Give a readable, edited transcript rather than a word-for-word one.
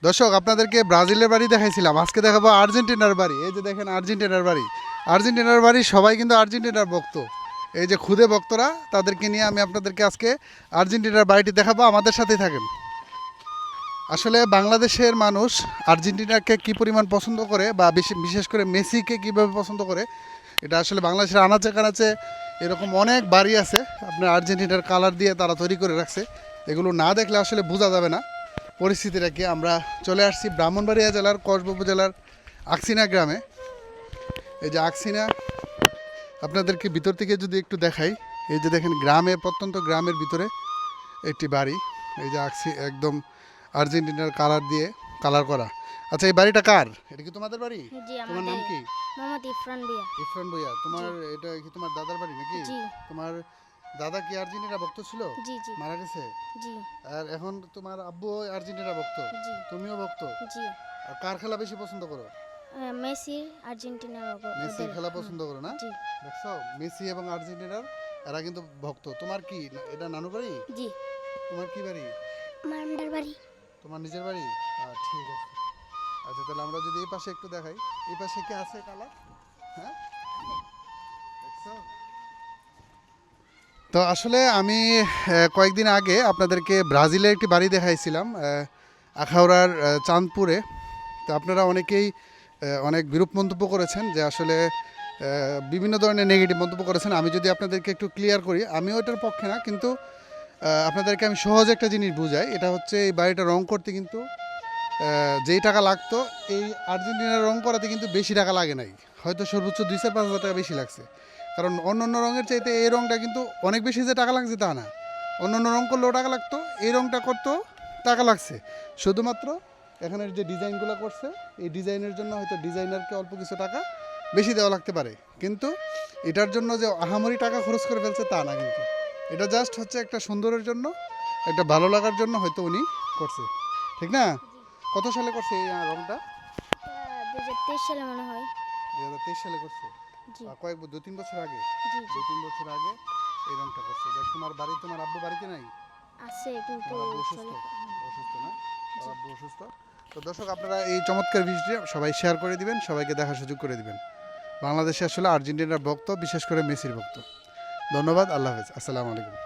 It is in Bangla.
দর্শক আপনাদেরকে ব্রাজিলের বাড়ি দেখাইছিলাম, আজকে দেখাবো আর্জেন্টিনার বাড়ি। এই যে দেখেন আর্জেন্টিনার বাড়ি। আর্জেন্টিনার বাড়ি সবাই কিন্তু আর্জেন্টিনার ভক্ত। এই যে খুদে ভক্তরা, তাদেরকে নিয়ে আমি আপনাদেরকে আজকে আর্জেন্টিনার বাড়িটি দেখাবো। আমাদের সাথেই থাকেন। আসলে বাংলাদেশের মানুষ আর্জেন্টিনাকে কী পরিমাণ পছন্দ করে বা বিশেষ করে মেসিকে কীভাবে পছন্দ করে, এটা আসলে বাংলাদেশের আনাচে কানাচে এরকম অনেক বাড়ি আছে আপনার আর্জেন্টিনার কালার দিয়ে তারা তৈরি করে রাখছে। এগুলো না দেখলে আসলে বোঝা যাবে না পরিস্থিতিটা কি। আমরা চলে আসছি ব্রাহ্মণবাড়িয়া জেলার কসবা উপজেলার আকসিনা গ্রামে। এই যে আকসিনা আপনাদেরকে ভিতর থেকে যদি একটু দেখাই, এই যে দেখেন গ্রামে, প্রত্যন্ত গ্রামের ভিতরে একটি বাড়ি। এই যে একদম আর্জেন্টিনার কালার দিয়ে কালার করা। আচ্ছা, এই বাড়িটা কার? এটা কি তোমাদের বাড়ি? জি, তোমার নাম কি? মোহাম্মদ ইরফান ভুঁইয়া। ইরফান ভুঁইয়া। তোমার এটা কি তোমার দাদার বাড়ি নাকি? জি। তোমার দাদা কি আর্জেন্টিনা ভক্ত ছিল? জি জি মারা গেছে? জি আর এখন তোমার আব্বু আর্জেন্টিনা ভক্ত? জি তুমিও ভক্ত? জি। আর কার খেলা বেশি পছন্দ করো? মেসি আর্জেন্টিনার মেসির খেলা পছন্দ করো না? জি দেখছো, মেসি এবং আর্জেন্টিনার এরা কিন্তু ভক্ত। তোমার কি এটা নানু বাড়ি? জি। তোমার কি বাড়ি? আমার আন্ডার বাড়ি। তোমার নিজের বাড়ি? ঠিক আছে। আচ্ছা, তাহলে আমরা যদি এই পাশে একটু দেখাই, এই পাশে কি আছে কালার? হ্যাঁ, দেখছো। তো আসলে আমি কয়েকদিন আগে আপনাদেরকে ব্রাজিলের একটি বাড়ি দেখাইছিলাম, আখাউড়ার চাঁদপুরে। তো আপনারা অনেকেই অনেক বিরূপ মন্তব্য করেছেন, যে আসলে বিভিন্ন ধরনের নেগেটিভ মন্তব্য করেছেন। আমি যদি আপনাদেরকে একটু ক্লিয়ার করি, আমিও এটার পক্ষে না, কিন্তু আপনাদেরকে আমি সহজ একটা জিনিস বুঝাই। এটা হচ্ছে এই বাড়িটা রং করতে কিন্তু যেই টাকা লাগতো, এই আর্জেন্টিনার রং করাতে কিন্তু বেশি টাকা লাগে নাই। হয়তো সর্বোচ্চ 2-5 হাজার টাকা বেশি লাগছে। কারণ অন্য অন্য রঙের চাইতে এই রঙটা কিন্তু অনেক বেশি যে টাকা লাগছে তা না। অন্য অন্য রঙ করলেও টাকা লাগতো, এই রঙটা করতেও টাকা লাগছে। শুধুমাত্র এখানের যে ডিজাইনগুলো করছে, এই ডিজাইনের জন্য হয়তো ডিজাইনারকে অল্প কিছু টাকা বেশি দেওয়া লাগতে পারে, কিন্তু এটার জন্য যে আহামরি টাকা খরচ করে ফেলছে তা না। কিন্তু এটা জাস্ট হচ্ছে একটা সুন্দরের জন্য, একটা ভালো লাগার জন্য হয়তো উনি করছে, ঠিক না? কত সালে করছে এই রংটা? 2023 সালে মনে হয়। 2023 সালে করছে। জি কয়েক 2-3 বছর আগে, জি জি। 2-3 বছর আগে এই রংটা করছে। দেখ, তোমার বাড়ি, তোমার আব্বু বাড়িতে নাই? আছে কিন্তু তোমার আব্বু অসুস্থ? চলে- অসুস্থ না? তোমার আব্বু অসুস্থ। তো দর্শক, আপনারা এই চমৎকার ভিডিওটি সবাই শেয়ার করে দিবেন, সবাইকে দেখার সুযোগ করে দিবেন। বাংলাদেশে আসলে আর্জেন্টিনার ভক্ত, বিশেষ করে মেসির ভক্ত। ধন্যবাদ। আল্লাহ হাফেজ। আসসালামু আলাইকুম।